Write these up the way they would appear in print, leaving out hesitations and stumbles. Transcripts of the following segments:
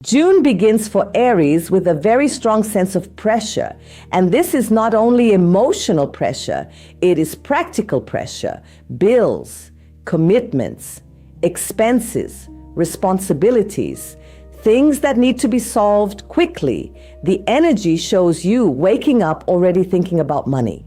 June begins for Aries with a very strong sense of pressure. And this is not only emotional pressure, it is practical pressure, bills, commitments, expenses, responsibilities, things that need to be solved quickly. The energy shows you waking up already thinking about money,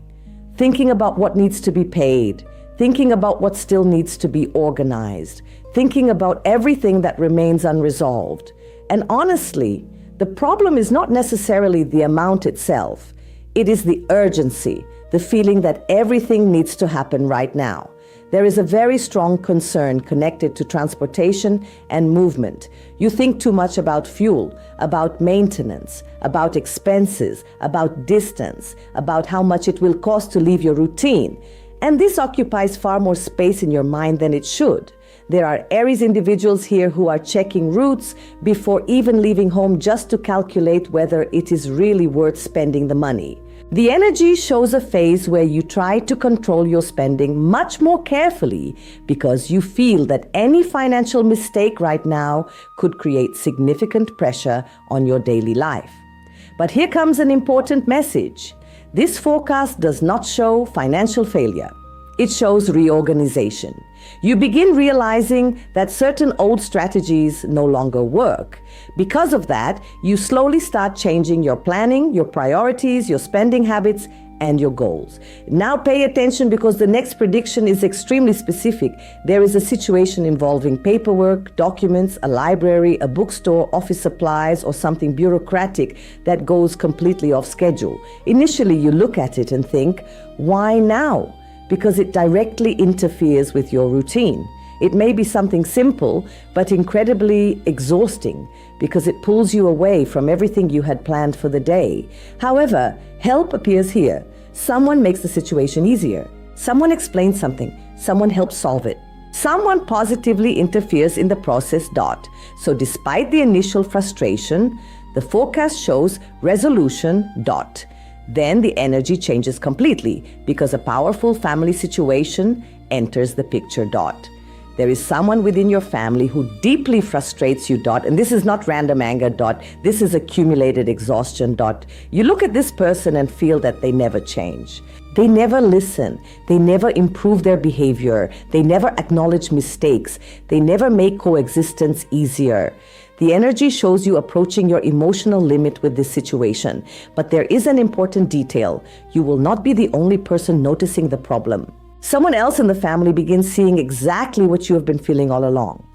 thinking about what needs to be paid, thinking about what still needs to be organized, thinking about everything that remains unresolved. And honestly, the problem is not necessarily the amount itself. It is the urgency, the feeling that everything needs to happen right now. There is a very strong concern connected to transportation and movement. You think too much about fuel, about maintenance, about expenses, about distance, about how much it will cost to leave your routine. And this occupies far more space in your mind than it should. There are Aries individuals here who are checking routes before even leaving home just to calculate whether it is really worth spending the money. The energy shows a phase where you try to control your spending much more carefully because you feel that any financial mistake right now could create significant pressure on your daily life. But here comes an important message. This forecast does not show financial failure. It shows reorganization. You begin realizing that certain old strategies no longer work. Because of that, you slowly start changing your planning, your priorities, your spending habits, and your goals. Now pay attention because the next prediction is extremely specific. There is a situation involving paperwork, documents, a library, a bookstore, office supplies, or something bureaucratic that goes completely off schedule. Initially, you look at it and think, why now? Because it directly interferes with your routine. It may be something simple, but incredibly exhausting because it pulls you away from everything you had planned for the day. However, help appears here. Someone makes the situation easier. Someone explains something. Someone helps solve it. Someone positively interferes in the process. So despite the initial frustration, the forecast shows resolution. Then the energy changes completely because a powerful family situation enters the picture. There is someone within your family who deeply frustrates you. And this is not random anger. This is accumulated exhaustion. You look at this person and feel that they never change. They never listen. They never improve their behavior. They never acknowledge mistakes. They never make coexistence easier. The energy shows you approaching your emotional limit with this situation. But there is an important detail. You will not be the only person noticing the problem. Someone else in the family begins seeing exactly what you have been feeling all along.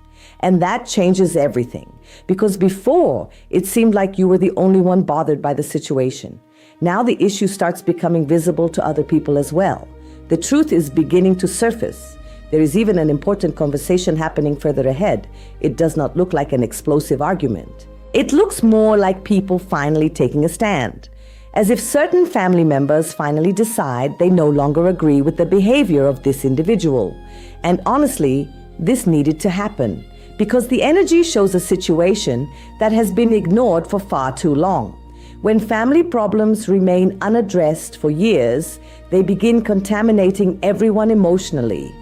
And that changes everything. Because before, it seemed like you were the only one bothered by the situation. Now the issue starts becoming visible to other people as well. The truth is beginning to surface. There is even an important conversation happening further ahead. It does not look like an explosive argument. It looks more like people finally taking a stand. As if certain family members finally decide they no longer agree with the behavior of this individual. And honestly, this needed to happen because the energy shows a situation that has been ignored for far too long. When family problems remain unaddressed for years, they begin contaminating everyone emotionally.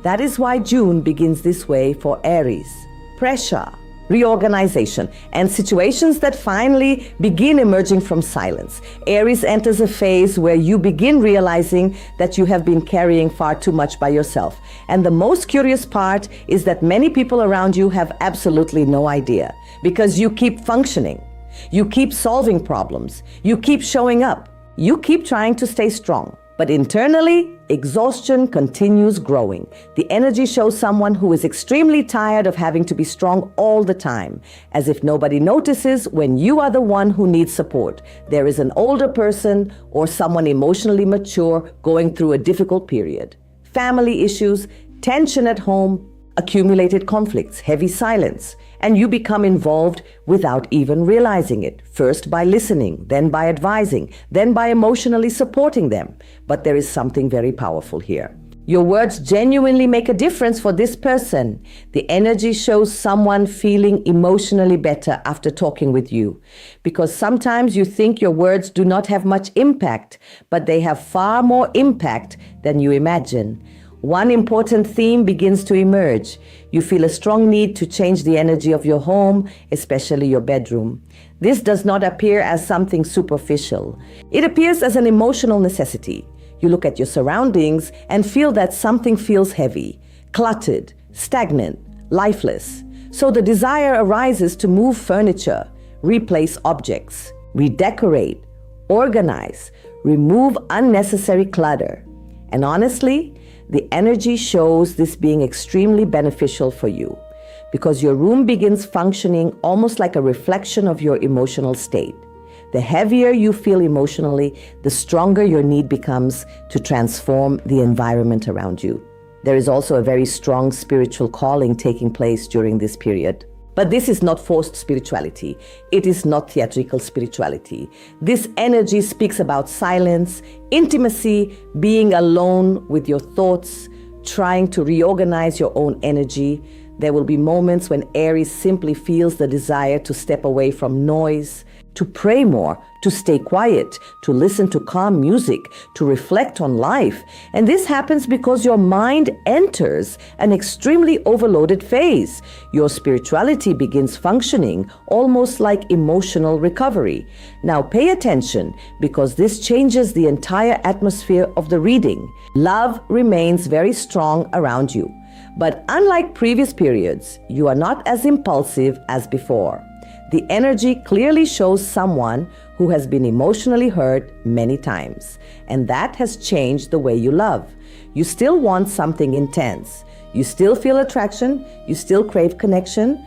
That is why June begins this way for Aries. Pressure, reorganization, and situations that finally begin emerging from silence. Aries enters a phase where you begin realizing that you have been carrying far too much by yourself. And the most curious part is that many people around you have absolutely no idea because you keep functioning. You keep solving problems. You keep showing up. You keep trying to stay strong. But internally, exhaustion continues growing. The energy shows someone who is extremely tired of having to be strong all the time, as if nobody notices when you are the one who needs support. There is an older person or someone emotionally mature going through a difficult period. Family issues, tension at home, accumulated conflicts, heavy silence, and you become involved without even realizing it. First by listening, then by advising, then by emotionally supporting them. But there is something very powerful here. Your words genuinely make a difference for this person. The energy shows someone feeling emotionally better after talking with you. Because sometimes you think your words do not have much impact, but they have far more impact than you imagine. One important theme begins to emerge. You feel a strong need to change the energy of your home, especially your bedroom. This does not appear as something superficial. It appears as an emotional necessity. You look at your surroundings and feel that something feels heavy, cluttered, stagnant, lifeless. So the desire arises to move furniture, replace objects, redecorate, organize, remove unnecessary clutter. And honestly, the energy shows this being extremely beneficial for you because your room begins functioning almost like a reflection of your emotional state. The heavier you feel emotionally, the stronger your need becomes to transform the environment around you. There is also a very strong spiritual calling taking place during this period. But this is not forced spirituality. It is not theatrical spirituality. This energy speaks about silence, intimacy, being alone with your thoughts, trying to reorganize your own energy. There will be moments when Aries simply feels the desire to step away from noise, to pray more, to stay quiet, to listen to calm music, to reflect on life. And this happens because your mind enters an extremely overloaded phase. Your spirituality begins functioning almost like emotional recovery. Now pay attention because this changes the entire atmosphere of the reading. Love remains very strong around you. But unlike previous periods, you are not as impulsive as before. The energy clearly shows someone who has been emotionally hurt many times, and that has changed the way you love. You still want something intense. You still feel attraction. You still crave connection.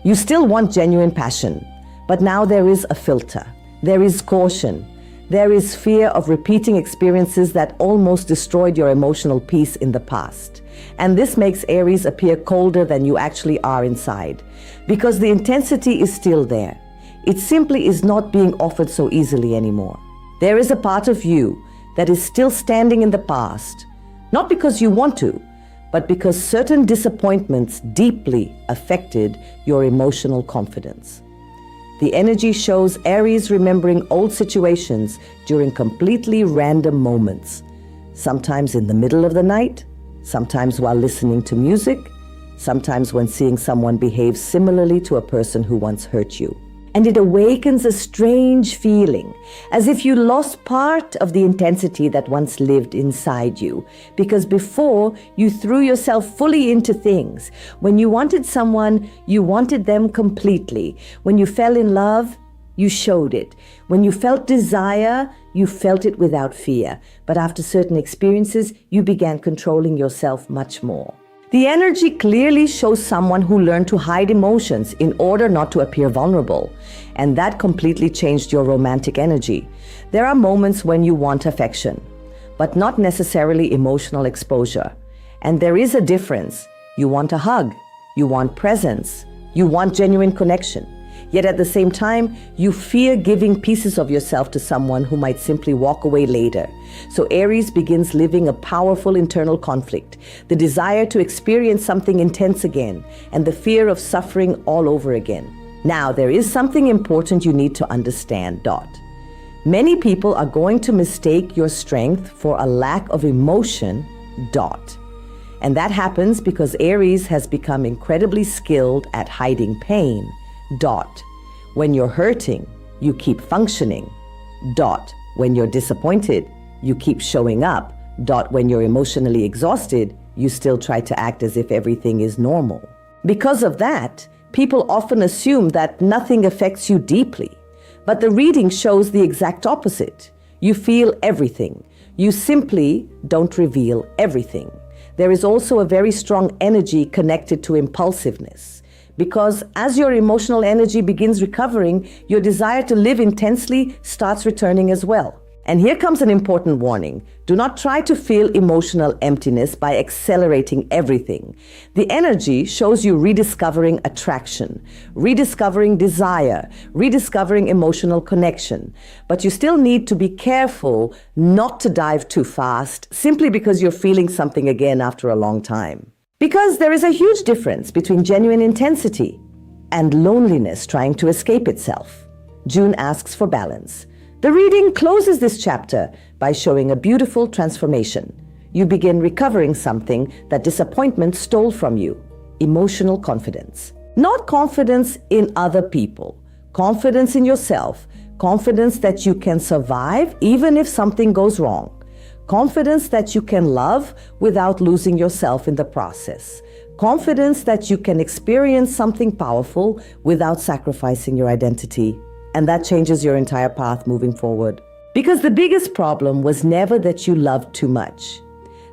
You still want genuine passion. But now there is a filter. There is caution. There is fear of repeating experiences that almost destroyed your emotional peace in the past. And this makes Aries appear colder than you actually are inside, because the intensity is still there. It simply is not being offered so easily anymore. There is a part of you that is still standing in the past, not because you want to, but because certain disappointments deeply affected your emotional confidence. The energy shows Aries remembering old situations during completely random moments, sometimes in the middle of the night, sometimes while listening to music, sometimes when seeing someone behave similarly to a person who once hurt you. And it awakens a strange feeling, as if you lost part of the intensity that once lived inside you, because before you threw yourself fully into things. When you wanted someone, you wanted them completely. When you fell in love, you showed it. When you felt desire, you felt it without fear. But after certain experiences, you began controlling yourself much more. The energy clearly shows someone who learned to hide emotions in order not to appear vulnerable. And that completely changed your romantic energy. There are moments when you want affection, but not necessarily emotional exposure. And there is a difference. You want a hug. You want presence. You want genuine connection. Yet at the same time, you fear giving pieces of yourself to someone who might simply walk away later. So Aries begins living a powerful internal conflict, the desire to experience something intense again, and the fear of suffering all over again. Now, there is something important you need to understand, Many people are going to mistake your strength for a lack of emotion, And that happens because Aries has become incredibly skilled at hiding pain, When you're hurting, you keep functioning, When you're disappointed, you keep showing up, When you're emotionally exhausted, you still try to act as if everything is normal. Because of that, people often assume that nothing affects you deeply. But the reading shows the exact opposite. You feel everything. You simply don't reveal everything. There is also a very strong energy connected to impulsiveness. Because as your emotional energy begins recovering, your desire to live intensely starts returning as well. And here comes an important warning. Do not try to feel emotional emptiness by accelerating everything. The energy shows you rediscovering attraction, rediscovering desire, rediscovering emotional connection. But you still need to be careful not to dive too fast simply because you're feeling something again after a long time. Because there is a huge difference between genuine intensity and loneliness trying to escape itself. June asks for balance. The reading closes this chapter by showing a beautiful transformation. you begin recovering something that disappointment stole from you: emotional confidence. Not confidence in other people, confidence in yourself, confidence that you can survive even if something goes wrong, confidence that you can love without losing yourself in the process, confidence that you can experience something powerful without sacrificing your identity. And that changes your entire path moving forward. Because the biggest problem was never that you loved too much.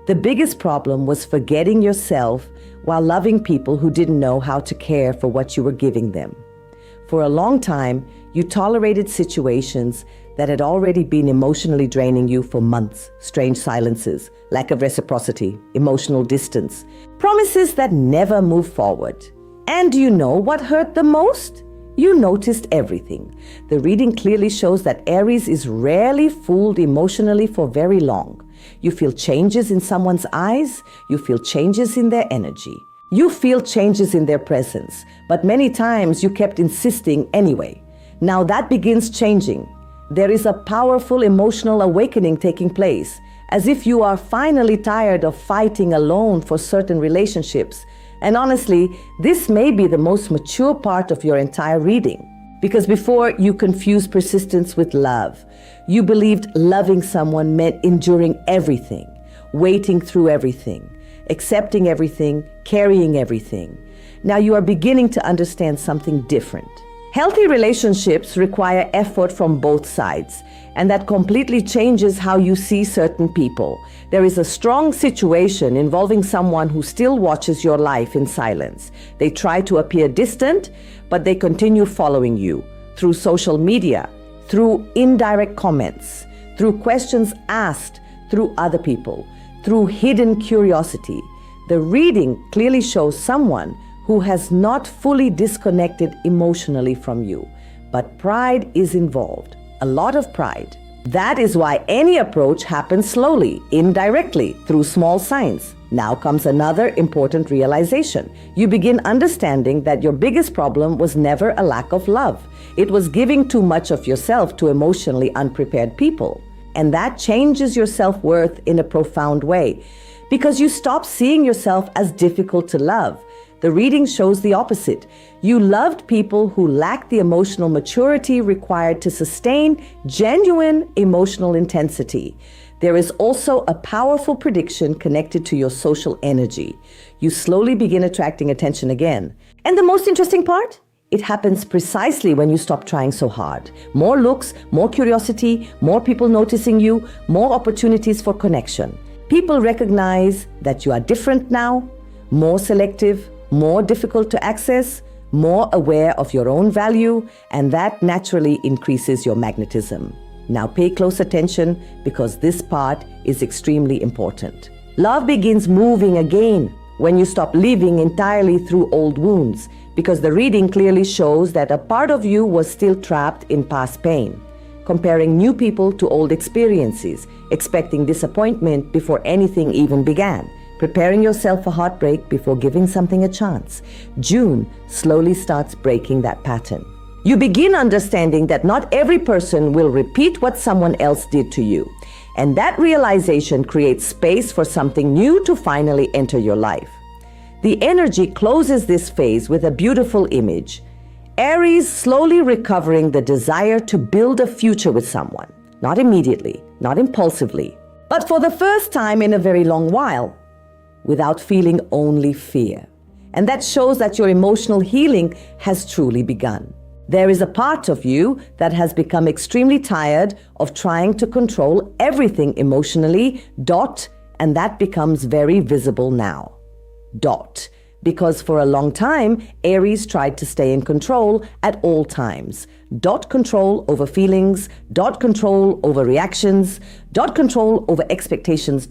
The biggest problem was forgetting yourself while loving people who didn't know how to care for what you were giving them. For a long time, you tolerated situations that had already been emotionally draining you for months. Strange silences, lack of reciprocity, emotional distance, promises that never moved forward. And do you know what hurt the most? You noticed everything. The reading clearly shows that Aries is rarely fooled emotionally for very long. You feel changes in someone's eyes, you feel changes in their energy. You feel changes in their presence, but many times you kept insisting anyway. Now that begins changing. There is a powerful emotional awakening taking place, as if you are finally tired of fighting alone for certain relationships. And honestly, this may be the most mature part of your entire reading. Because before, you confused persistence with love. You believed loving someone meant enduring everything, waiting through everything, accepting everything, carrying everything. Now you are beginning to understand something different. Healthy relationships require effort from both sides, and that completely changes how you see certain people. There is a strong situation involving someone who still watches your life in silence. They try to appear distant, but they continue following you through social media, through indirect comments, through questions asked through other people, through hidden curiosity. The reading clearly shows someone who has not fully disconnected emotionally from you, but pride is involved, a lot of pride. That is why any approach happens slowly, indirectly, through small signs. Now comes another important realization. You begin understanding that your biggest problem was never a lack of love. It was giving too much of yourself to emotionally unprepared people. And that changes your self-worth in a profound way, because you stop seeing yourself as difficult to love. The reading shows the opposite. You loved people who lacked the emotional maturity required to sustain genuine emotional intensity. There is also a powerful prediction connected to your social energy. You slowly begin attracting attention again. And the most interesting part? It happens precisely when you stop trying so hard. More looks, more curiosity, more people noticing you, more opportunities for connection. People recognize that you are different now, more selective, more difficult to access, more aware of your own value, and that naturally increases your magnetism. Now pay close attention, because this part is extremely important. Love begins moving again when you stop living entirely through old wounds, because the reading clearly shows that a part of you was still trapped in past pain, comparing new people to old experiences, expecting disappointment before anything even began, preparing yourself for heartbreak before giving something a chance. June slowly starts breaking that pattern. You begin understanding that not every person will repeat what someone else did to you. And that realization creates space for something new to finally enter your life. The energy closes this phase with a beautiful image. Aries slowly recovering the desire to build a future with someone. Not immediately, not impulsively, but for the first time in a very long while, without feeling only fear. And that shows that your emotional healing has truly begun. There is a part of you that has become extremely tired of trying to control everything emotionally, and that becomes very visible now. Because for a long time, Aries tried to stay in control at all times. Control over feelings, control over reactions, control over expectations,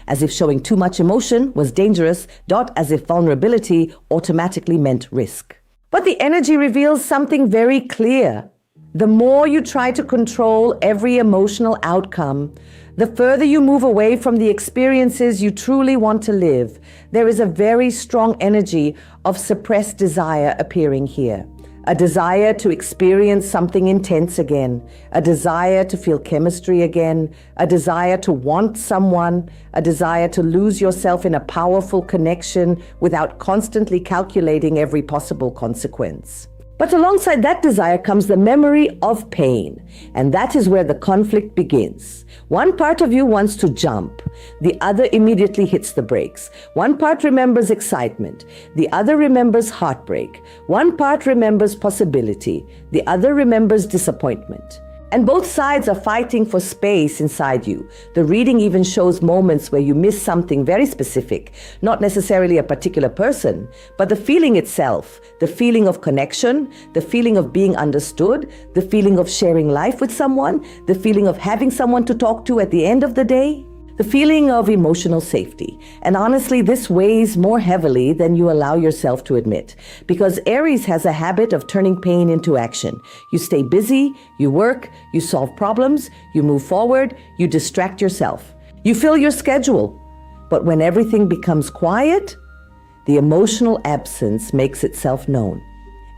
as if showing too much emotion was dangerous, as if vulnerability automatically meant risk. But the energy reveals something very clear. The more you try to control every emotional outcome, the further you move away from the experiences you truly want to live. There is a very strong energy of suppressed desire appearing here. a desire to experience something intense again, a desire to feel chemistry again, a desire to want someone, a desire to lose yourself in a powerful connection without constantly calculating every possible consequence. But alongside that desire comes the memory of pain, and that is where the conflict begins. One part of you wants to jump, the other immediately hits the brakes. One part remembers excitement, the other remembers heartbreak. One part remembers possibility, the other remembers disappointment. And both sides are fighting for space inside you. The reading even shows moments where you miss something very specific, not necessarily a particular person, but the feeling itself, the feeling of connection, the feeling of being understood, the feeling of sharing life with someone, the feeling of having someone to talk to at the end of the day. The feeling of emotional safety. And honestly, this weighs more heavily than you allow yourself to admit, because Aries has a habit of turning pain into action. You stay busy, you work, you solve problems, you move forward, you distract yourself. You fill your schedule. But when everything becomes quiet, the emotional absence makes itself known.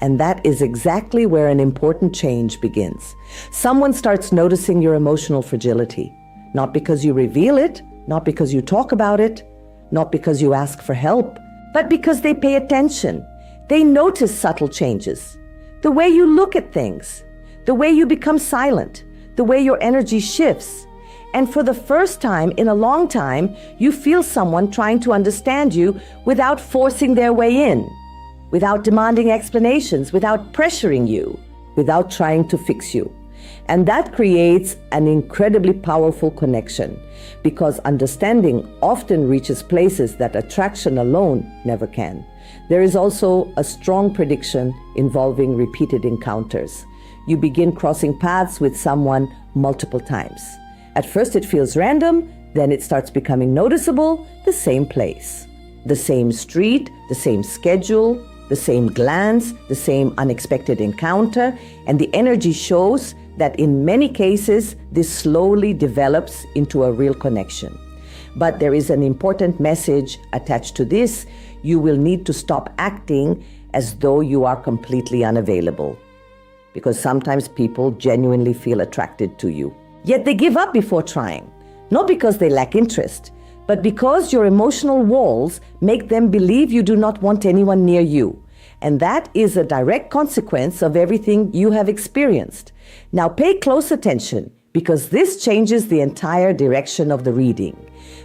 And that is exactly where an important change begins. Someone starts noticing your emotional fragility. Not because you reveal it, not because you talk about it, not because you ask for help, but because they pay attention. They notice subtle changes. The way you look at things, the way you become silent, the way your energy shifts. And for the first time in a long time, you feel someone trying to understand you without forcing their way in, without demanding explanations, without pressuring you, without trying to fix you. And that creates an incredibly powerful connection, because understanding often reaches places that attraction alone never can. There is also a strong prediction involving repeated encounters. You begin crossing paths with someone multiple times. At first it feels random, then it starts becoming noticeable. The same place, the same street, the same schedule, the same glance, the same unexpected encounter, and the energy shows that in many cases, this slowly develops into a real connection. But there is an important message attached to this. You will need to stop acting as though you are completely unavailable, because sometimes people genuinely feel attracted to you. Yet they give up before trying, not because they lack interest, but because your emotional walls make them believe you do not want anyone near you. And that is a direct consequence of everything you have experienced. Now pay close attention, because this changes the entire direction of the reading.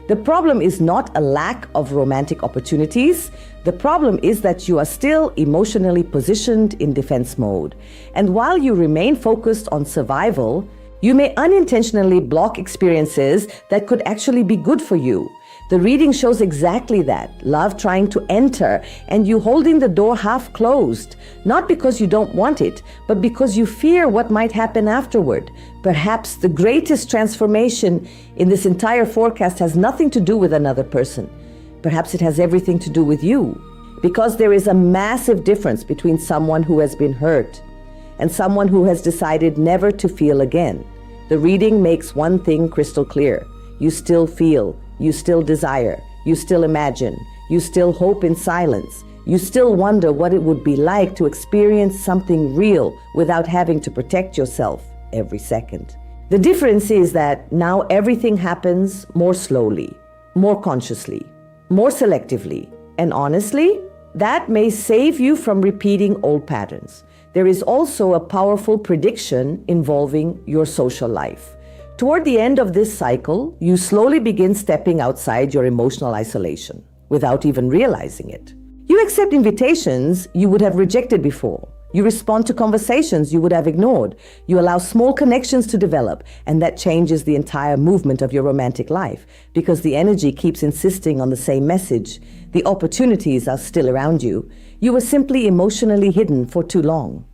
The problem is not a lack of romantic opportunities. The problem is that you are still emotionally positioned in defense mode. And while you remain focused on survival, you may unintentionally block experiences that could actually be good for you. The reading shows exactly that, love trying to enter and you holding the door half closed, not because you don't want it, but because you fear what might happen afterward. Perhaps the greatest transformation in this entire forecast has nothing to do with another person. Perhaps it has everything to do with you, because there is a massive difference between someone who has been hurt and someone who has decided never to feel again. The reading makes one thing crystal clear. You still feel. You still desire, you still imagine, you still hope in silence, you still wonder what it would be like to experience something real without having to protect yourself every second. The difference is that now everything happens more slowly, more consciously, more selectively, and honestly, that may save you from repeating old patterns. There is also a powerful prediction involving your social life. Toward the end of this cycle, you slowly begin stepping outside your emotional isolation without even realizing it. You accept invitations you would have rejected before. You respond to conversations you would have ignored. You allow small connections to develop, and that changes the entire movement of your romantic life, because the energy keeps insisting on the same message. The opportunities are still around you. You were simply emotionally hidden for too long.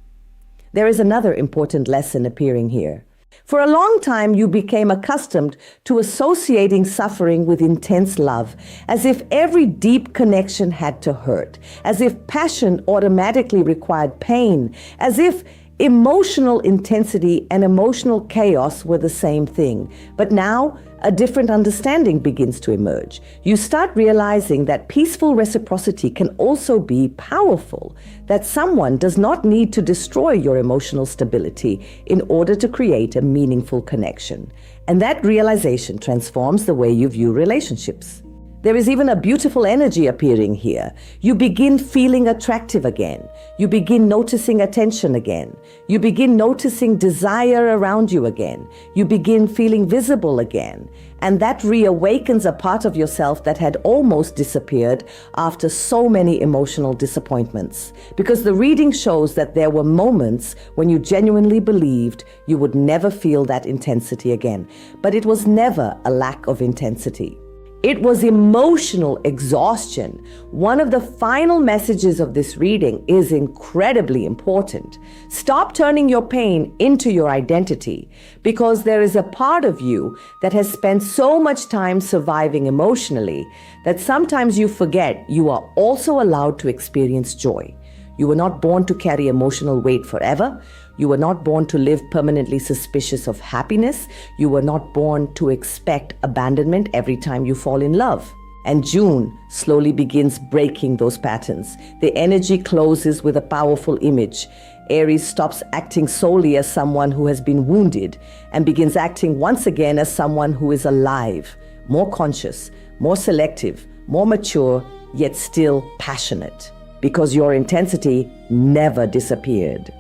There is another important lesson appearing here. For a long time, you became accustomed to associating suffering with intense love, as if every deep connection had to hurt, as if passion automatically required pain, as if emotional intensity and emotional chaos were the same thing. But now, A different understanding begins to emerge. You start realizing that peaceful reciprocity can also be powerful, that someone does not need to destroy your emotional stability in order to create a meaningful connection. And that realization transforms the way you view relationships. There is even a beautiful energy appearing here. You begin feeling attractive again. You begin noticing attention again. You begin noticing desire around you again. You begin feeling visible again. And that reawakens a part of yourself that had almost disappeared after so many emotional disappointments. Because the reading shows that there were moments when you genuinely believed you would never feel that intensity again. But it was never a lack of intensity. It was emotional exhaustion. One of the final messages of this reading is incredibly important. Stop turning your pain into your identity, because there is a part of you that has spent so much time surviving emotionally that sometimes you forget you are also allowed to experience joy. You were not born to carry emotional weight forever. You were not born to live permanently suspicious of happiness. You were not born to expect abandonment every time you fall in love. And June slowly begins breaking those patterns. The energy closes with a powerful image. Aries stops acting solely as someone who has been wounded and begins acting once again as someone who is alive, more conscious, more selective, more mature, yet still passionate. Because your intensity never disappeared.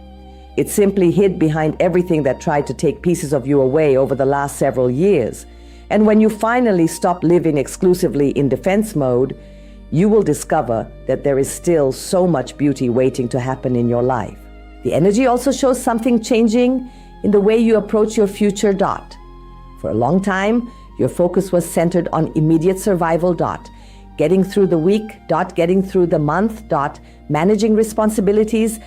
It simply hid behind everything that tried to take pieces of you away over the last several years. And when you finally stop living exclusively in defense mode, you will discover that there is still so much beauty waiting to happen in your life. The energy also shows something changing in the way you approach your future. For a long time, your focus was centered on immediate survival. Getting through the week. Getting through the month. Managing responsibilities.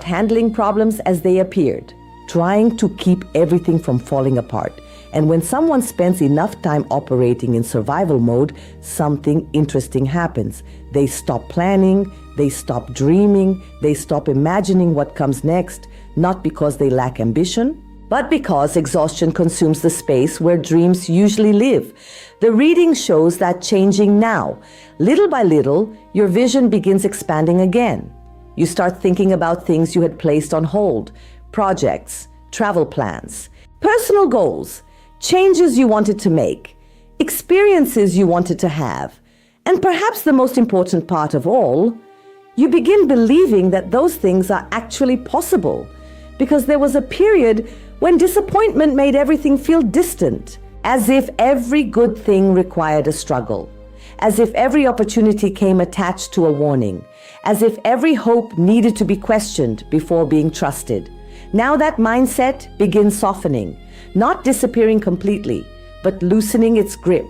Handling problems as they appeared, trying to keep everything from falling apart. And when someone spends enough time operating in survival mode, something interesting happens. They stop planning, they stop dreaming, they stop imagining what comes next, not because they lack ambition, but because exhaustion consumes the space where dreams usually live. The reading shows that changing now. Little by little, your vision begins expanding again. You start thinking about things you had placed on hold, projects, travel plans, personal goals, changes you wanted to make, experiences you wanted to have, and perhaps the most important part of all, you begin believing that those things are actually possible, because there was a period when disappointment made everything feel distant, as if every good thing required a struggle, as if every opportunity came attached to a warning, as if every hope needed to be questioned before being trusted. Now that mindset begins softening, not disappearing completely, but loosening its grip.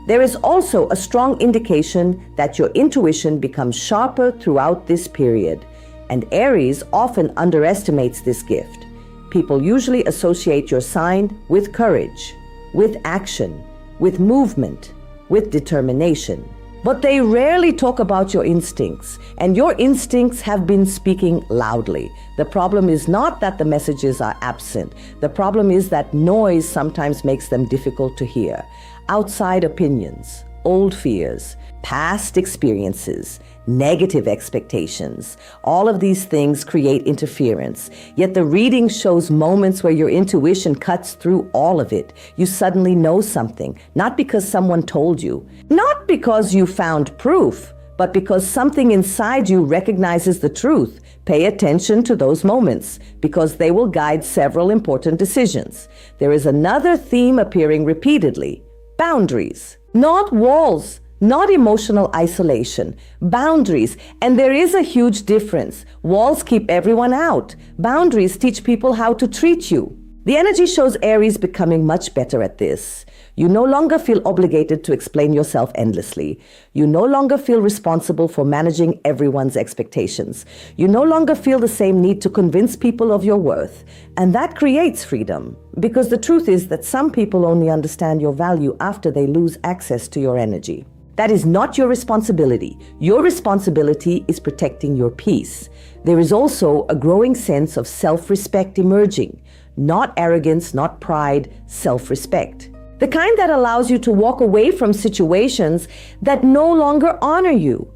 There is also a strong indication that your intuition becomes sharper throughout this period, and Aries often underestimates this gift. People usually associate your sign with courage, with action, with movement, with determination. But they rarely talk about your instincts, and your instincts have been speaking loudly. The problem is not that the messages are absent. The problem is that noise sometimes makes them difficult to hear. Outside opinions, old fears, past experiences, negative expectations, all of these things create interference. Yet the reading shows moments where your intuition cuts through all of it. You suddenly know something, not because someone told you, not because you found proof, but because something inside you recognizes the truth. Pay attention to those moments, because they will guide several important decisions. There is another theme appearing repeatedly: boundaries, not walls. Not emotional isolation, boundaries. And there is a huge difference. Walls keep everyone out. Boundaries teach people how to treat you. The energy shows Aries becoming much better at this. You no longer feel obligated to explain yourself endlessly. You no longer feel responsible for managing everyone's expectations. You no longer feel the same need to convince people of your worth. And that creates freedom. Because the truth is that some people only understand your value after they lose access to your energy. That is not your responsibility. Your responsibility is protecting your peace. There is also a growing sense of self-respect emerging. Not arrogance, not pride, self-respect. The kind that allows you to walk away from situations that no longer honor you.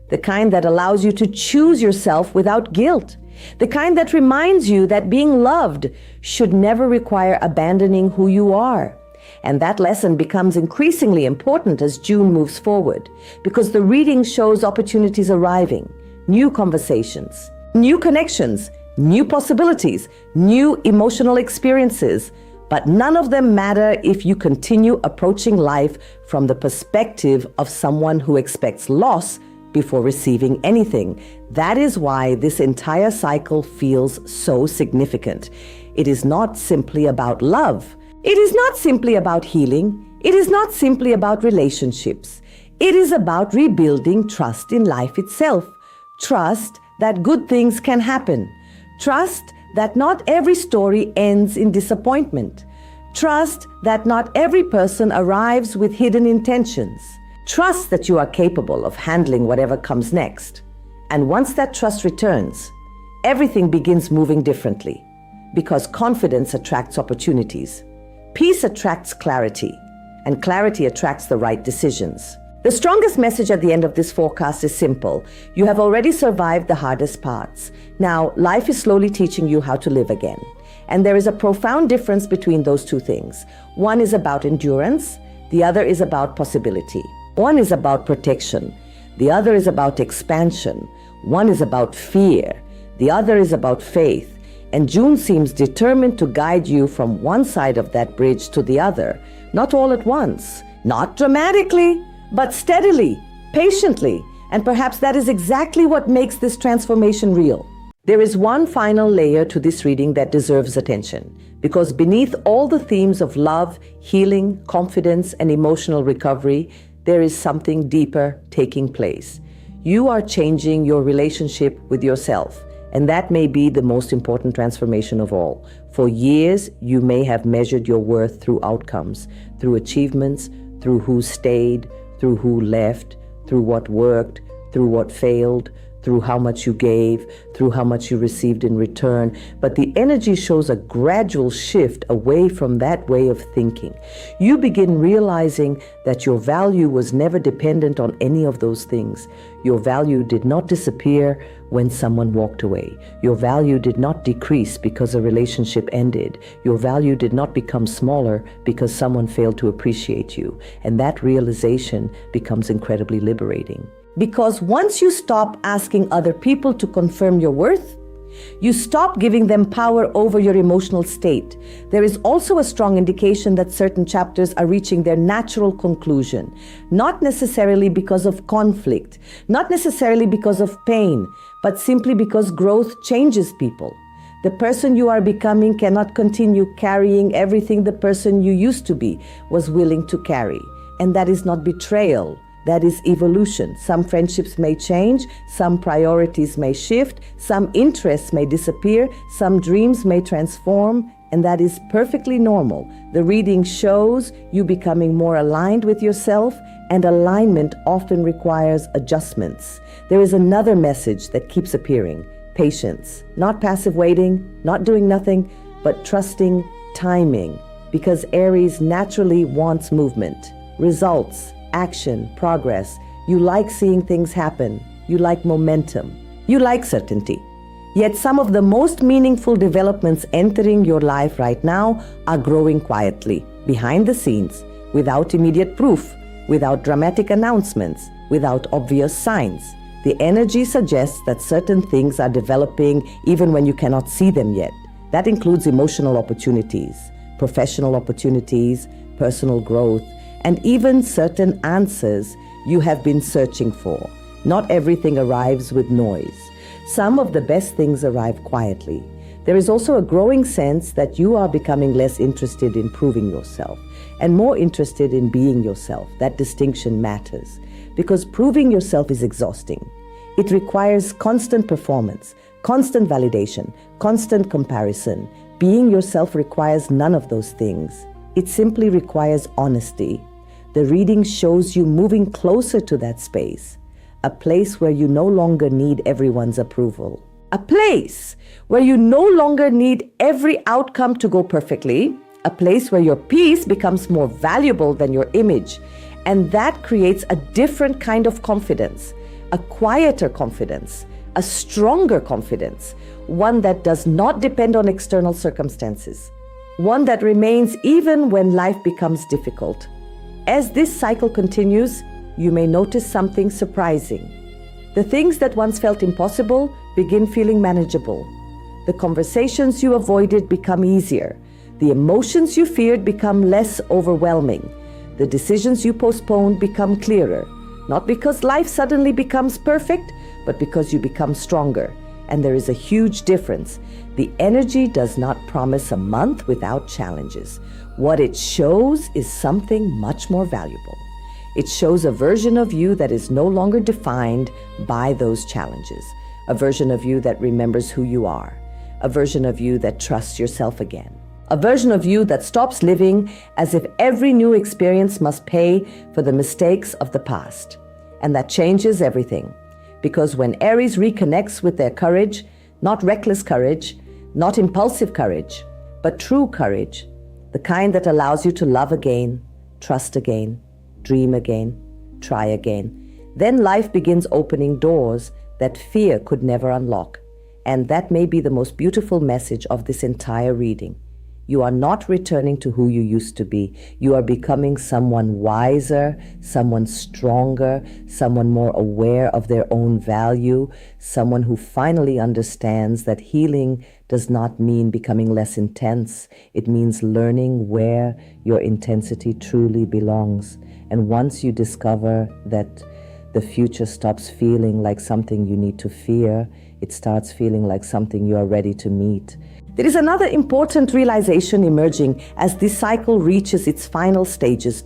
The kind that allows you to choose yourself without guilt. The kind that reminds you that being loved should never require abandoning who you are. And that lesson becomes increasingly important as June moves forward, because the reading shows opportunities arriving, new conversations, new connections, new possibilities, new emotional experiences. But none of them matter if you continue approaching life from the perspective of someone who expects loss before receiving anything. That is why this entire cycle feels so significant. It is not simply about love. It is not simply about healing. It is not simply about relationships. It is about rebuilding trust in life itself. Trust that good things can happen. Trust that not every story ends in disappointment. Trust that not every person arrives with hidden intentions. Trust that you are capable of handling whatever comes next. And once that trust returns, everything begins moving differently, because confidence attracts opportunities. Peace attracts clarity, and clarity attracts the right decisions. The strongest message at the end of this forecast is simple. You have already survived the hardest parts. Now, life is slowly teaching you how to live again. And there is a profound difference between those two things. One is about endurance, the other is about possibility. One is about protection, the other is about expansion. One is about fear, the other is about faith. And June seems determined to guide you from one side of that bridge to the other, not all at once, not dramatically, but steadily, patiently. And perhaps that is exactly what makes this transformation real. There is one final layer to this reading that deserves attention, because beneath all the themes of love, healing, confidence, and emotional recovery, there is something deeper taking place. You are changing your relationship with yourself, and that may be the most important transformation of all. For years, you may have measured your worth through outcomes, through achievements, through who stayed, through who left, through what worked, through what failed, through how much you gave, through how much you received in return. But the energy shows a gradual shift away from that way of thinking. You begin realizing that your value was never dependent on any of those things. Your value did not disappear when someone walked away. Your value did not decrease because a relationship ended. Your value did not become smaller because someone failed to appreciate you. And that realization becomes incredibly liberating. Because once you stop asking other people to confirm your worth, you stop giving them power over your emotional state. There is also a strong indication that certain chapters are reaching their natural conclusion, not necessarily because of conflict, not necessarily because of pain, but simply because growth changes people. The person you are becoming cannot continue carrying everything the person you used to be was willing to carry. And that is not betrayal. That is evolution. Some friendships may change, some priorities may shift, some interests may disappear, some dreams may transform, and that is perfectly normal. The reading shows you becoming more aligned with yourself, and alignment often requires adjustments. There is another message that keeps appearing: patience. Not passive waiting, not doing nothing, but trusting timing, because Aries naturally wants movement, results, action, progress. You like seeing things happen. You like momentum. You like certainty. Yet some of the most meaningful developments entering your life right now are growing quietly, behind the scenes, without immediate proof, without dramatic announcements, without obvious signs. The energy suggests that certain things are developing even when you cannot see them yet. That includes emotional opportunities, professional opportunities, personal growth, and even certain answers you have been searching for. Not everything arrives with noise. Some of the best things arrive quietly. There is also a growing sense that you are becoming less interested in proving yourself and more interested in being yourself. That distinction matters, because proving yourself is exhausting. It requires constant performance, constant validation, constant comparison. Being yourself requires none of those things. It simply requires honesty. The reading shows you moving closer to that space, a place where you no longer need everyone's approval, a place where you no longer need every outcome to go perfectly, a place where your peace becomes more valuable than your image. And that creates a different kind of confidence, a quieter confidence, a stronger confidence, one that does not depend on external circumstances, one that remains even when life becomes difficult. As this cycle continues, you may notice something surprising. The things that once felt impossible begin feeling manageable. The conversations you avoided become easier. The emotions you feared become less overwhelming. The decisions you postponed become clearer, not because life suddenly becomes perfect, but because you become stronger. And there is a huge difference. The energy does not promise a month without challenges. What it shows is something much more valuable. It shows a version of you that is no longer defined by those challenges, a version of you that remembers who you are, a version of you that trusts yourself again, a version of you that stops living as if every new experience must pay for the mistakes of the past. And that changes everything. Because when Aries reconnects with their courage, not reckless courage, not impulsive courage, but true courage, the kind that allows you to love again, trust again, dream again, try again, then life begins opening doors that fear could never unlock. And that may be the most beautiful message of this entire reading. You are not returning to who you used to be. You are becoming someone wiser, someone stronger, someone more aware of their own value, someone who finally understands that healing does not mean becoming less intense. It means learning where your intensity truly belongs. And once you discover that the future stops feeling like something you need to fear, it starts feeling like something you are ready to meet. There is another important realization emerging as this cycle reaches its final stages.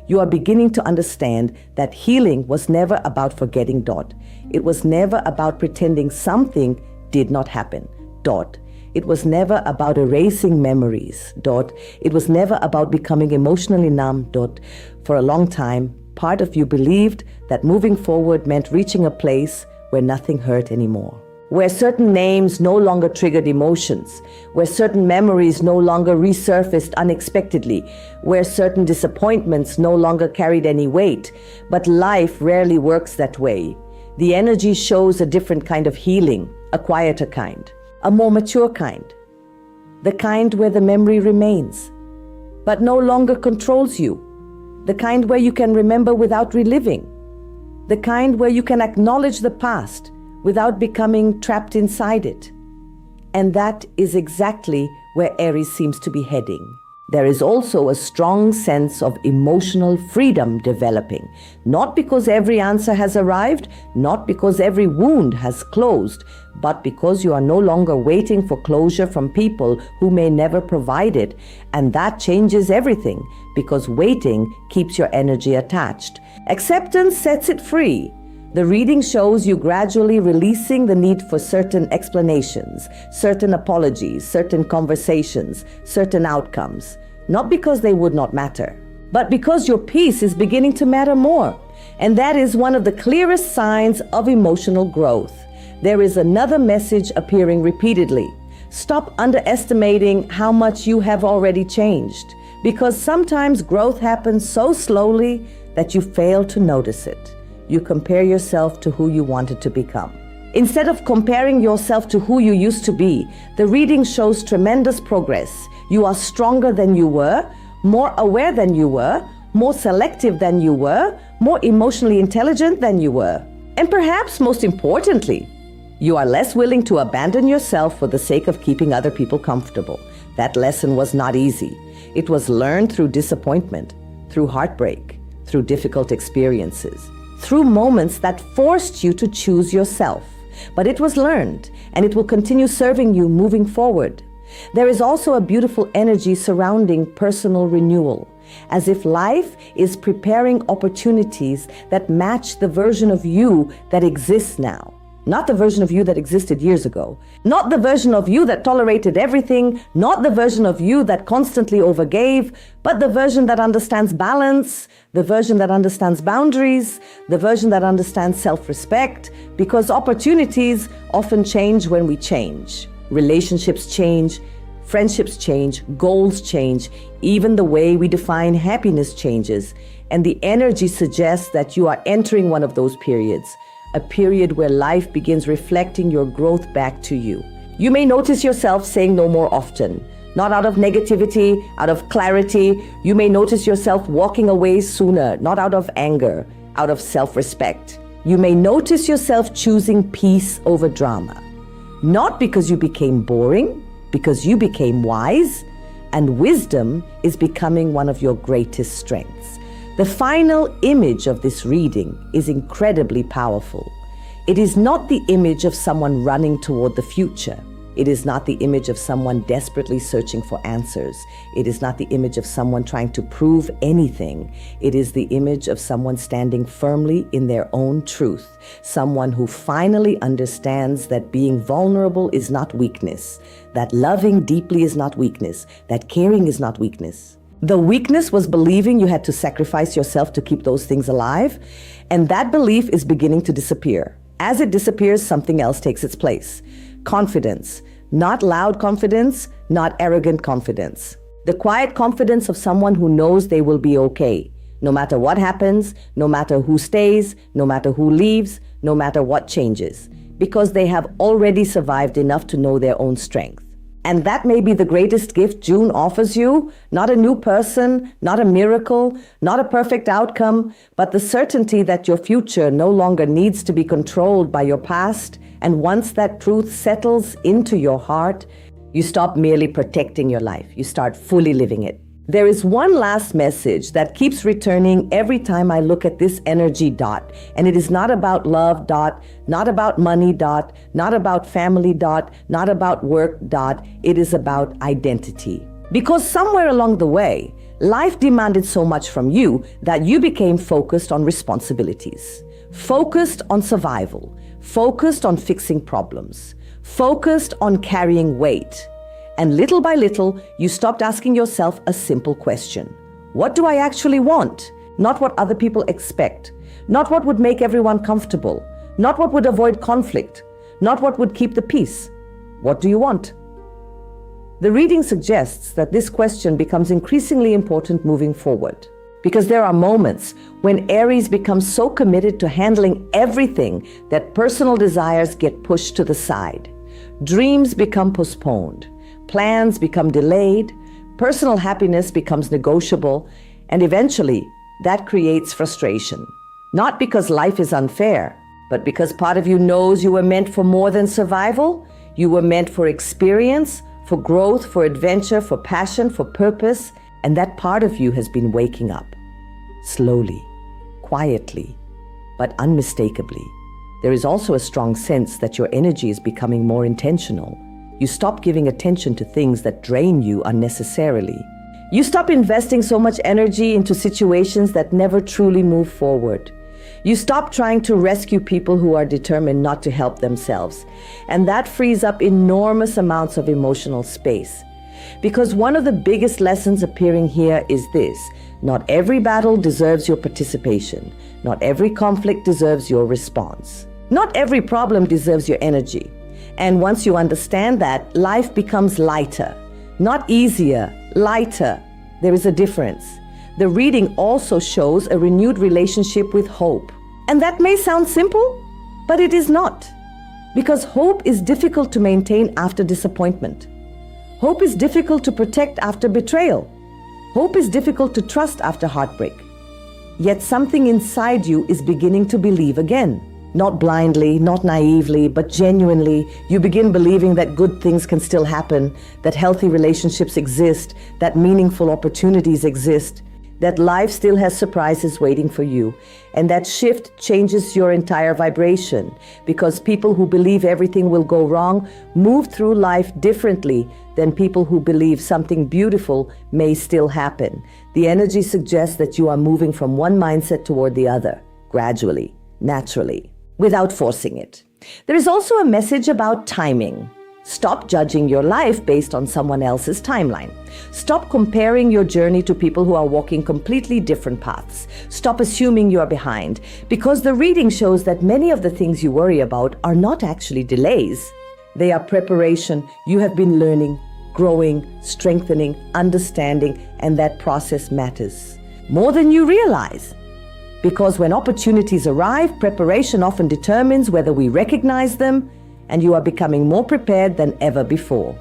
You are beginning to understand that healing was never about forgetting. It was never about pretending something did not happen. It was never about erasing memories. It was never about becoming emotionally numb. For a long time, part of you believed that moving forward meant reaching a place where nothing hurt anymore, where certain names no longer triggered emotions, where certain memories no longer resurfaced unexpectedly, where certain disappointments no longer carried any weight. But life rarely works that way. The energy shows a different kind of healing, a quieter kind, a more mature kind, the kind where the memory remains, but no longer controls you, the kind where you can remember without reliving, the kind where you can acknowledge the past without becoming trapped inside it. And that is exactly where Aries seems to be heading. There is also a strong sense of emotional freedom developing, not because every answer has arrived, not because every wound has closed, but because you are no longer waiting for closure from people who may never provide it. And that changes everything, because waiting keeps your energy attached. Acceptance sets it free. The reading shows you gradually releasing the need for certain explanations, certain apologies, certain conversations, certain outcomes, not because they would not matter, but because your peace is beginning to matter more. And that is one of the clearest signs of emotional growth. There is another message appearing repeatedly. Stop underestimating how much you have already changed, because sometimes growth happens so slowly that you fail to notice it. You compare yourself to who you wanted to become. Instead of comparing yourself to who you used to be, the reading shows tremendous progress. You are stronger than you were, more aware than you were, more selective than you were, more emotionally intelligent than you were. And perhaps most importantly, you are less willing to abandon yourself for the sake of keeping other people comfortable. That lesson was not easy. It was learned through disappointment, through heartbreak, through difficult experiences, through moments that forced you to choose yourself. But it was learned, and it will continue serving you moving forward. There is also a beautiful energy surrounding personal renewal, as if life is preparing opportunities that match the version of you that exists now. Not the version of you that existed years ago. Not the version of you that tolerated everything. Not the version of you that constantly overgave, but the version that understands balance, the version that understands boundaries, the version that understands self-respect, because opportunities often change when we change. Relationships change, Friendships change, goals change, even the way we define happiness changes. And the energy suggests that you are entering one of those periods, a period where life begins reflecting your growth back to you. You may notice yourself saying no more often, not out of negativity, out of clarity. You may notice yourself walking away sooner, not out of anger, out of self-respect. You may notice yourself choosing peace over drama, not because you became boring, because you became wise, and wisdom is becoming one of your greatest strengths. The final image of this reading is incredibly powerful. It is not the image of someone running toward the future. It is not the image of someone desperately searching for answers. It is not the image of someone trying to prove anything. It is the image of someone standing firmly in their own truth. Someone who finally understands that being vulnerable is not weakness, that loving deeply is not weakness, that caring is not weakness. The weakness was believing you had to sacrifice yourself to keep those things alive, and that belief is beginning to disappear. As it disappears, something else takes its place. Confidence. Not loud confidence, not arrogant confidence. The quiet confidence of someone who knows they will be okay, no matter what happens, no matter who stays, no matter who leaves, no matter what changes, because they have already survived enough to know their own strength. And that may be the greatest gift June offers you, not a new person, not a miracle, not a perfect outcome, but the certainty that your future no longer needs to be controlled by your past. And once that truth settles into your heart, you stop merely protecting your life. You start fully living it. There is one last message that keeps returning every time I look at this energy dot. And it is not about love dot, not about money dot, not about family dot, not about work dot. It is about identity. Because somewhere along the way, life demanded so much from you that you became focused on responsibilities, focused on survival, focused on fixing problems, focused on carrying weight. And little by little, you stopped asking yourself a simple question. What do I actually want? Not what other people expect. Not what would make everyone comfortable. Not what would avoid conflict. Not what would keep the peace. What do you want? The reading suggests that this question becomes increasingly important moving forward. Because there are moments when Aries becomes so committed to handling everything that personal desires get pushed to the side. Dreams become postponed. Plans become delayed, personal happiness becomes negotiable, and eventually that creates frustration. Not because life is unfair, but because part of you knows you were meant for more than survival. You were meant for experience, for growth, for adventure, for passion, for purpose, and that part of you has been waking up. Slowly, quietly, but unmistakably. There is also a strong sense that your energy is becoming more intentional. You stop giving attention to things that drain you unnecessarily. You stop investing so much energy into situations that never truly move forward. You stop trying to rescue people who are determined not to help themselves. And that frees up enormous amounts of emotional space. Because one of the biggest lessons appearing here is this: not every battle deserves your participation. Not every conflict deserves your response. Not every problem deserves your energy. And once you understand that, life becomes lighter. Not easier, lighter. There is a difference. The reading also shows a renewed relationship with hope. And that may sound simple, but it is not. Because hope is difficult to maintain after disappointment. Hope is difficult to protect after betrayal. Hope is difficult to trust after heartbreak. Yet something inside you is beginning to believe again. Not blindly, not naively, but genuinely, you begin believing that good things can still happen, that healthy relationships exist, that meaningful opportunities exist, that life still has surprises waiting for you. And that shift changes your entire vibration, because people who believe everything will go wrong move through life differently than people who believe something beautiful may still happen. The energy suggests that you are moving from one mindset toward the other, gradually, naturally, without forcing it. There is also a message about timing. Stop judging your life based on someone else's timeline. Stop comparing your journey to people who are walking completely different paths. Stop assuming you are behind, because the reading shows that many of the things you worry about are not actually delays. They are preparation. You have been learning, growing, strengthening, understanding, and that process matters more than you realize. Because when opportunities arrive, preparation often determines whether we recognize them, and you are becoming more prepared than ever before.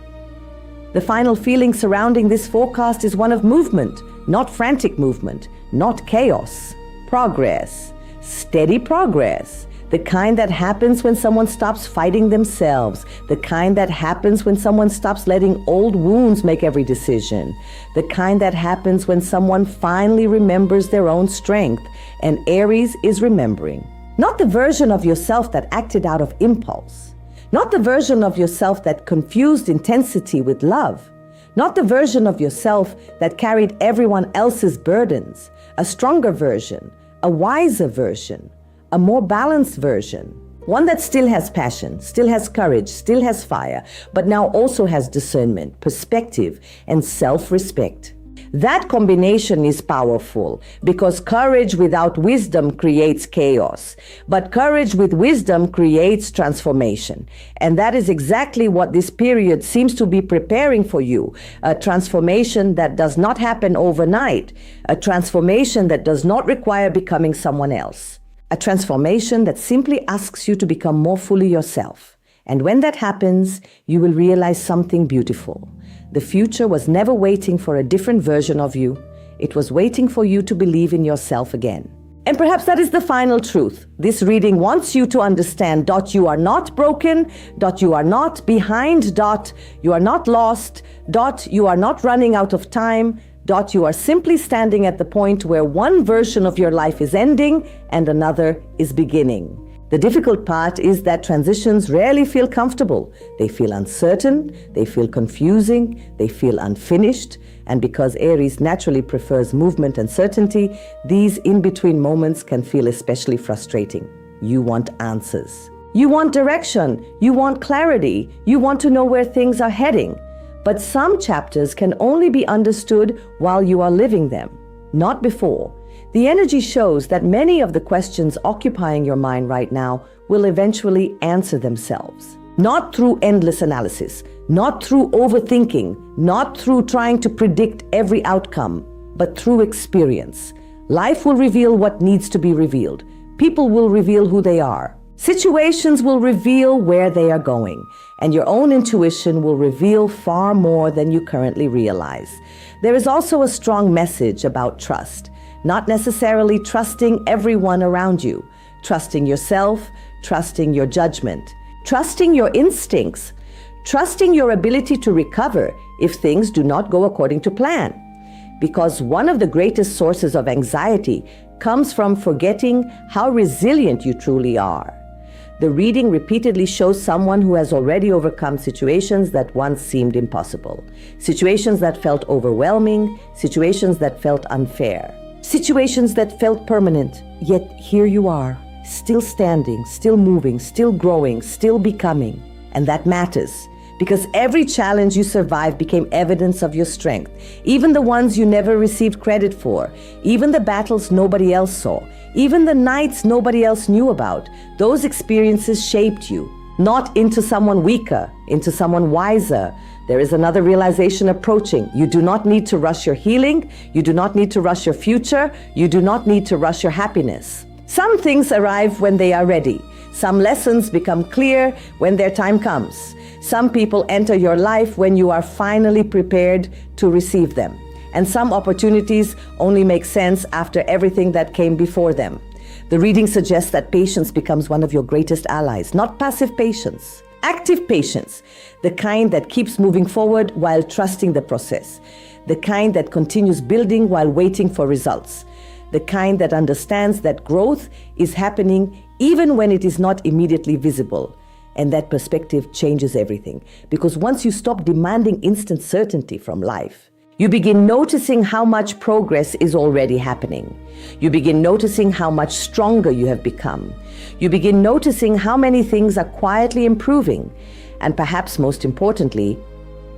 The final feeling surrounding this forecast is one of movement, not frantic movement, not chaos. Progress, steady progress. The kind that happens when someone stops fighting themselves. The kind that happens when someone stops letting old wounds make every decision. The kind that happens when someone finally remembers their own strength. And Aries is remembering. Not the version of yourself that acted out of impulse. Not the version of yourself that confused intensity with love. Not the version of yourself that carried everyone else's burdens. A stronger version, a wiser version, a more balanced version. One that still has passion, still has courage, still has fire, but now also has discernment, perspective, and self-respect. That combination is powerful because courage without wisdom creates chaos, but courage with wisdom creates transformation. And that is exactly what this period seems to be preparing for you. A transformation that does not happen overnight, a transformation that does not require becoming someone else, a transformation that simply asks you to become more fully yourself. And when that happens, you will realize something beautiful. The future was never waiting for a different version of you. It was waiting for you to believe in yourself again. And perhaps that is the final truth. This reading wants you to understand, you are not broken, you are not behind, you are not lost, you are not running out of time, you are simply standing at the point where one version of your life is ending and another is beginning. The difficult part is that transitions rarely feel comfortable. They feel uncertain, they feel confusing, they feel unfinished, and because Aries naturally prefers movement and certainty, these in-between moments can feel especially frustrating. You want answers. You want direction, you want clarity, you want to know where things are heading. But some chapters can only be understood while you are living them, not before. The energy shows that many of the questions occupying your mind right now will eventually answer themselves. Not through endless analysis, not through overthinking, not through trying to predict every outcome, but through experience. Life will reveal what needs to be revealed. People will reveal who they are. Situations will reveal where they are going, and your own intuition will reveal far more than you currently realize. There is also a strong message about trust. Not necessarily trusting everyone around you, trusting yourself, trusting your judgment, trusting your instincts, trusting your ability to recover if things do not go according to plan. Because one of the greatest sources of anxiety comes from forgetting how resilient you truly are. The reading repeatedly shows someone who has already overcome situations that once seemed impossible, situations that felt overwhelming, situations that felt unfair. Situations that felt permanent, yet here you are, still standing, still moving, still growing, still becoming. And that matters, because every challenge you survived became evidence of your strength, even the ones you never received credit for, even the battles nobody else saw, even the nights nobody else knew about. Those experiences shaped you, not into someone weaker, into someone wiser. There is another realization approaching. You do not need to rush your healing. You do not need to rush your future. You do not need to rush your happiness. Some things arrive when they are ready. Some lessons become clear when their time comes. Some people enter your life when you are finally prepared to receive them. And some opportunities only make sense after everything that came before them. The reading suggests that patience becomes one of your greatest allies, not passive patience. Active patience, the kind that keeps moving forward while trusting the process, the kind that continues building while waiting for results, the kind that understands that growth is happening even when it is not immediately visible. And that perspective changes everything, because once you stop demanding instant certainty from life, you begin noticing how much progress is already happening. You begin noticing how much stronger you have become. You begin noticing how many things are quietly improving. And perhaps most importantly,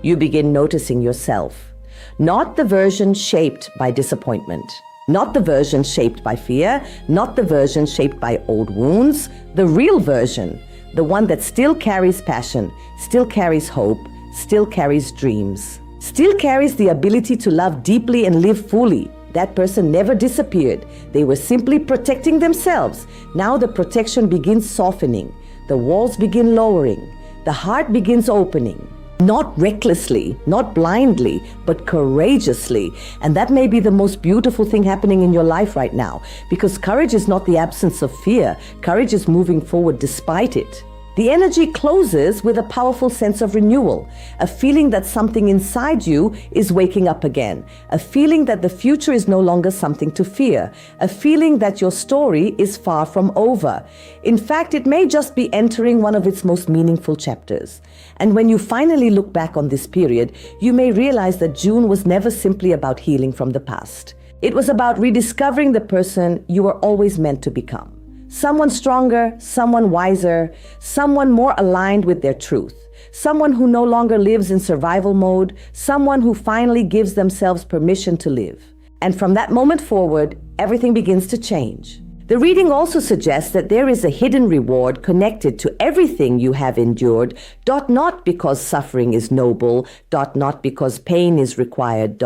you begin noticing yourself. Not the version shaped by disappointment. Not the version shaped by fear. Not the version shaped by old wounds. The real version, the one that still carries passion, still carries hope, still carries dreams, still carries the ability to love deeply and live fully. That person never disappeared. They were simply protecting themselves. Now the protection begins softening. The walls begin lowering. The heart begins opening. Not recklessly, not blindly, but courageously. And that may be the most beautiful thing happening in your life right now, because courage is not the absence of fear. Courage is moving forward despite it. The energy closes with a powerful sense of renewal, a feeling that something inside you is waking up again, a feeling that the future is no longer something to fear, a feeling that your story is far from over. In fact, it may just be entering one of its most meaningful chapters. And when you finally look back on this period, you may realize that June was never simply about healing from the past. It was about rediscovering the person you were always meant to become. Someone stronger, someone wiser, someone more aligned with their truth, someone who no longer lives in survival mode, someone who finally gives themselves permission to live. And from that moment forward, everything begins to change. The reading also suggests that there is a hidden reward connected to everything you have endured, not because suffering is noble, not because pain is required,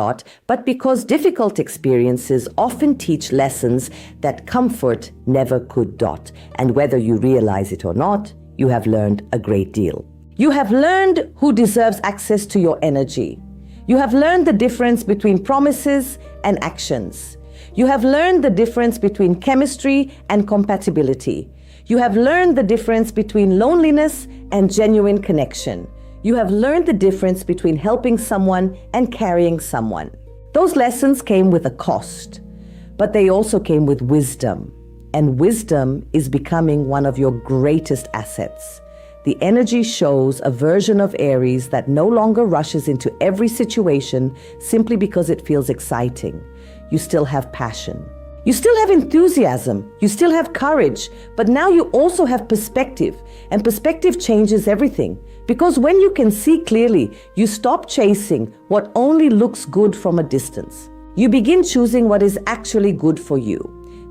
but because difficult experiences often teach lessons that comfort never could. And whether you realize it or not, you have learned a great deal. You have learned who deserves access to your energy. You have learned the difference between promises and actions. You have learned the difference between chemistry and compatibility. You have learned the difference between loneliness and genuine connection. You have learned the difference between helping someone and carrying someone. Those lessons came with a cost, but they also came with wisdom. And wisdom is becoming one of your greatest assets. The energy shows a version of Aries that no longer rushes into every situation simply because it feels exciting. You still have passion. You still have enthusiasm. You still have courage. But now you also have perspective. And perspective changes everything. Because when you can see clearly, you stop chasing what only looks good from a distance. You begin choosing what is actually good for you.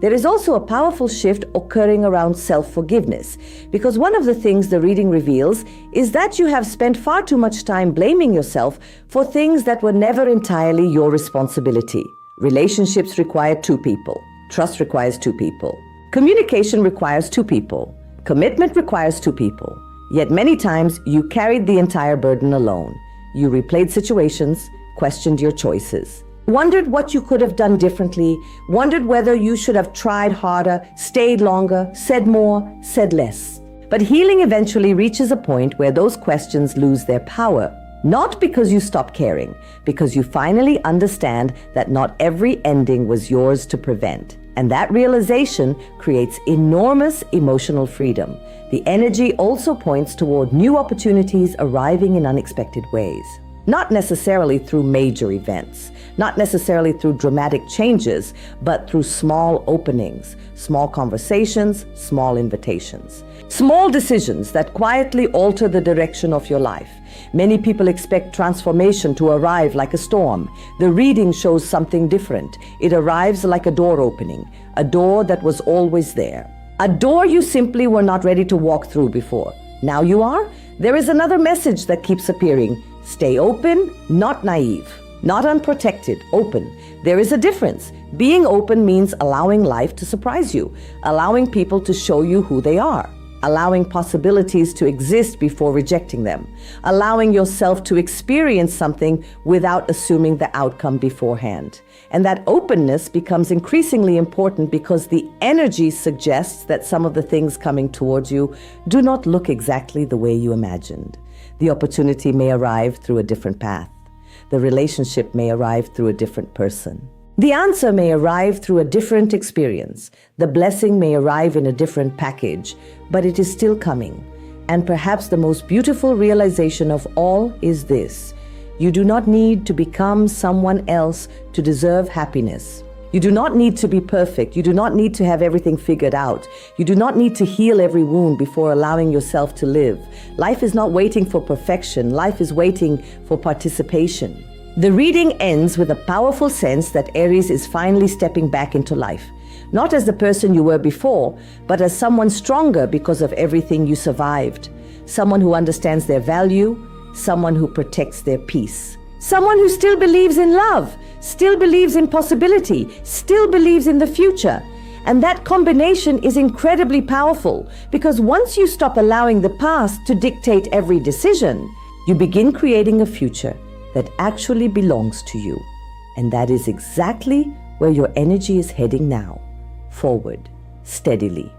There is also a powerful shift occurring around self-forgiveness, because one of the things the reading reveals is that you have spent far too much time blaming yourself for things that were never entirely your responsibility. Relationships require two people. Trust requires two people. Communication requires two people. Commitment requires two people. Yet many times you carried the entire burden alone. You replayed situations, questioned your choices, wondered what you could have done differently, wondered whether you should have tried harder, stayed longer, said more, said less. But healing eventually reaches a point where those questions lose their power. Not because you stop caring, because you finally understand that not every ending was yours to prevent. And that realization creates enormous emotional freedom. The energy also points toward new opportunities arriving in unexpected ways. Not necessarily through major events, not necessarily through dramatic changes, but through small openings, small conversations, small invitations. Small decisions that quietly alter the direction of your life. Many people expect transformation to arrive like a storm. The reading shows something different. It arrives like a door opening, a door that was always there. A door you simply were not ready to walk through before. Now you are. There is another message that keeps appearing. Stay open, not naive, not unprotected, open. There is a difference. Being open means allowing life to surprise you, allowing people to show you who they are, allowing possibilities to exist before rejecting them, allowing yourself to experience something without assuming the outcome beforehand. And that openness becomes increasingly important because the energy suggests that some of the things coming towards you do not look exactly the way you imagined. The opportunity may arrive through a different path. The relationship may arrive through a different person. The answer may arrive through a different experience. The blessing may arrive in a different package, but it is still coming. And perhaps the most beautiful realization of all is this: you do not need to become someone else to deserve happiness. You do not need to be perfect. You do not need to have everything figured out. You do not need to heal every wound before allowing yourself to live. Life is not waiting for perfection. Life is waiting for participation. The reading ends with a powerful sense that Aries is finally stepping back into life. Not as the person you were before, but as someone stronger because of everything you survived. Someone who understands their value, someone who protects their peace, someone who still believes in love, still believes in possibility, still believes in the future. And that combination is incredibly powerful because once you stop allowing the past to dictate every decision, you begin creating a future that actually belongs to you. And that is exactly where your energy is heading now. Forward, steadily,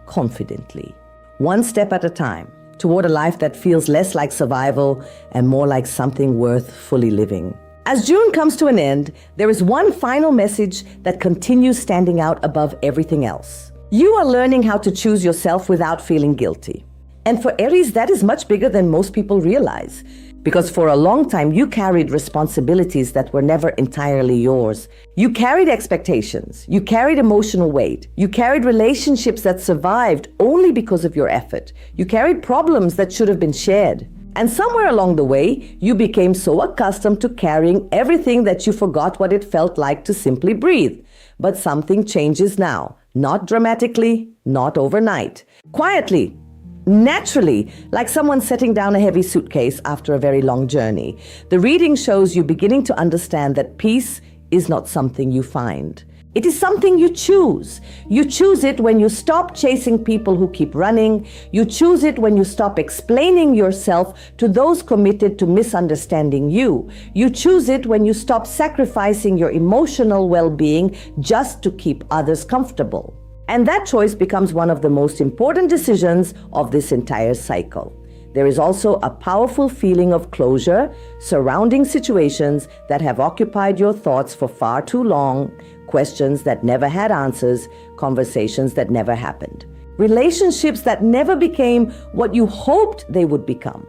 confidently, one step at a time, toward a life that feels less like survival and more like something worth fully living. As June comes to an end, there is one final message that continues standing out above everything else. You are learning how to choose yourself without feeling guilty. And for Aries, that is much bigger than most people realize. Because for a long time, you carried responsibilities that were never entirely yours. You carried expectations. You carried emotional weight. You carried relationships that survived only because of your effort. You carried problems that should have been shared. And somewhere along the way, you became so accustomed to carrying everything that you forgot what it felt like to simply breathe. But something changes now. Not dramatically, not overnight. Quietly, naturally, like someone setting down a heavy suitcase after a very long journey. The reading shows you beginning to understand that peace is not something you find. It is something you choose. You choose it when you stop chasing people who keep running. You choose it when you stop explaining yourself to those committed to misunderstanding you. You choose it when you stop sacrificing your emotional well-being just to keep others comfortable. And that choice becomes one of the most important decisions of this entire cycle. There is also a powerful feeling of closure surrounding situations that have occupied your thoughts for far too long, questions that never had answers, conversations that never happened, relationships that never became what you hoped they would become.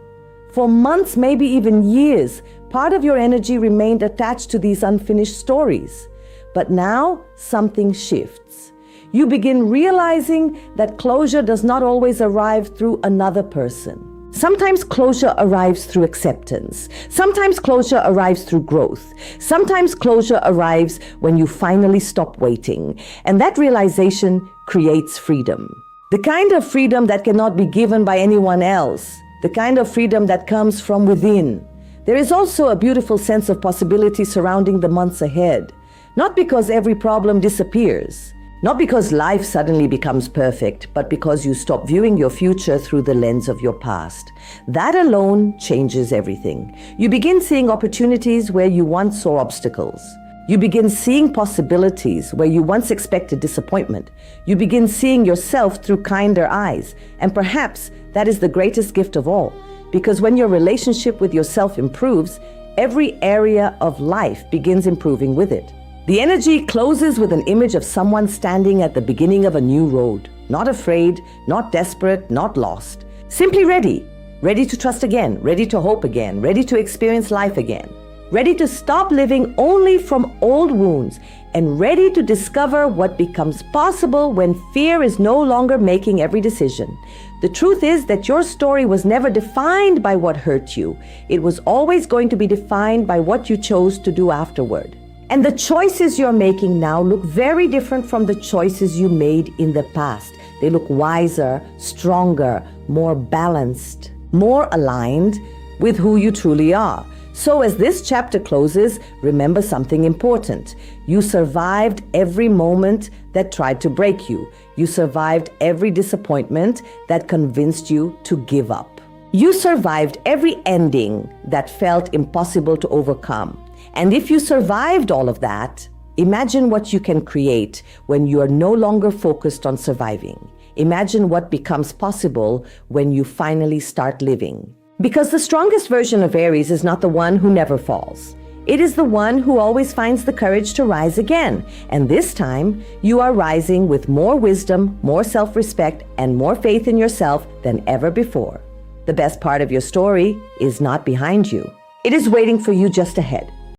For months, maybe even years, part of your energy remained attached to these unfinished stories. But now something shifts. You begin realizing that closure does not always arrive through another person. Sometimes closure arrives through acceptance. Sometimes closure arrives through growth. Sometimes closure arrives when you finally stop waiting. And that realization creates freedom. The kind of freedom that cannot be given by anyone else. The kind of freedom that comes from within. There is also a beautiful sense of possibility surrounding the months ahead. Not because every problem disappears. Not because life suddenly becomes perfect, but because you stop viewing your future through the lens of your past. That alone changes everything. You begin seeing opportunities where you once saw obstacles. You begin seeing possibilities where you once expected disappointment. You begin seeing yourself through kinder eyes. And perhaps that is the greatest gift of all, because when your relationship with yourself improves, every area of life begins improving with it. The energy closes with an image of someone standing at the beginning of a new road, not afraid, not desperate, not lost, simply ready to trust again, ready to hope again, ready to experience life again, ready to stop living only from old wounds, and ready to discover what becomes possible when fear is no longer making every decision. The truth is that your story was never defined by what hurt you. It was always going to be defined by what you chose to do afterward. And the choices you're making now look very different from the choices you made in the past. They look wiser, stronger, more balanced, more aligned with who you truly are. So as this chapter closes, remember something important. You survived every moment that tried to break you. You survived every disappointment that convinced you to give up. You survived every ending that felt impossible to overcome. And if you survived all of that, imagine what you can create when you are no longer focused on surviving. Imagine what becomes possible when you finally start living. Because the strongest version of Aries is not the one who never falls. It is the one who always finds the courage to rise again. And this time, you are rising with more wisdom, more self-respect, and more faith in yourself than ever before. The best part of your story is not behind you. It is waiting for you just ahead.